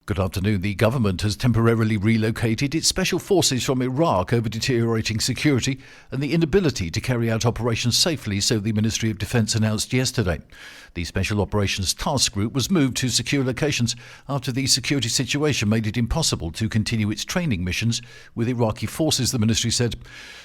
Good afternoon. The government has temporarily relocated its special forces from Iraq over deteriorating security and the inability to carry out operations safely, so the Ministry of Defence announced yesterday. The Special Operations Task Group was moved to secure locations after the security situation made it impossible to continue its training missions with Iraqi forces, the ministry said.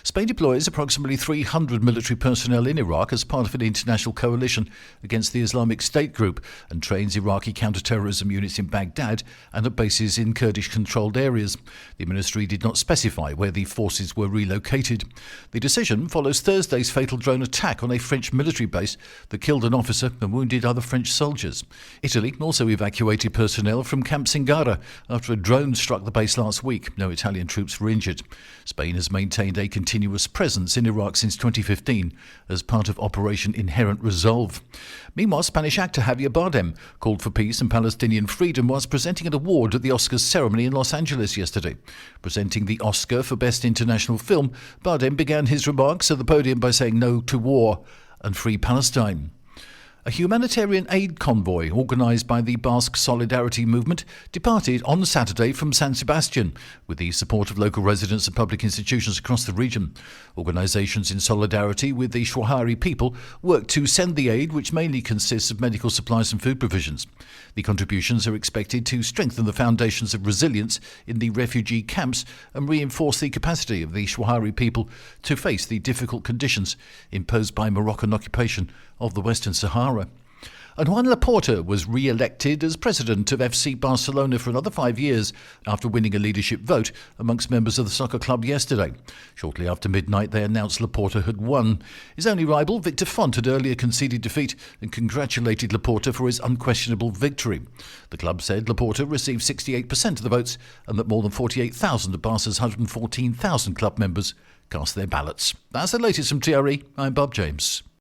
Spain deploys approximately 300 military personnel in Iraq as part of an international coalition against the Islamic State group and trains Iraqi counter-terrorism units in Baghdad and at bases in Kurdish-controlled areas. The ministry did not specify where the forces were relocated. The decision follows Thursday's fatal drone attack on a French military base that killed an officer and wounded other French soldiers. Italy also evacuated personnel from Camp Singara after a drone struck the base last week. No Italian troops were injured. Spain has maintained a continuous presence in Iraq since 2015 as part of Operation Inherent Resolve. Meanwhile, Spanish actor Javier Bardem called for peace and Palestinian freedom whilst presenting an award at the Oscars ceremony in Los Angeles yesterday. Presenting the Oscar for Best International Film, Bardem began his remarks at the podium by saying no to war and free Palestine. A humanitarian aid convoy organised by the Basque Solidarity Movement departed on Saturday from San Sebastian with the support of local residents and public institutions across the region. Organisations in solidarity with the Shuari people work to send the aid, which mainly consists of medical supplies and food provisions. The contributions are expected to strengthen the foundations of resilience in the refugee camps and reinforce the capacity of the Shuari people to face the difficult conditions imposed by Moroccan occupation of the Western Sahara. And Juan Laporta was re-elected as president of FC Barcelona for another 5 years after winning a leadership vote amongst members of the soccer club yesterday. Shortly after midnight, they announced Laporta had won. His only rival, Victor Font, had earlier conceded defeat and congratulated Laporta for his unquestionable victory. The club said Laporta received 68% of the votes and that more than 48,000 of Barca's 114,000 club members cast their ballots. That's the latest from TRE. I'm Bob James.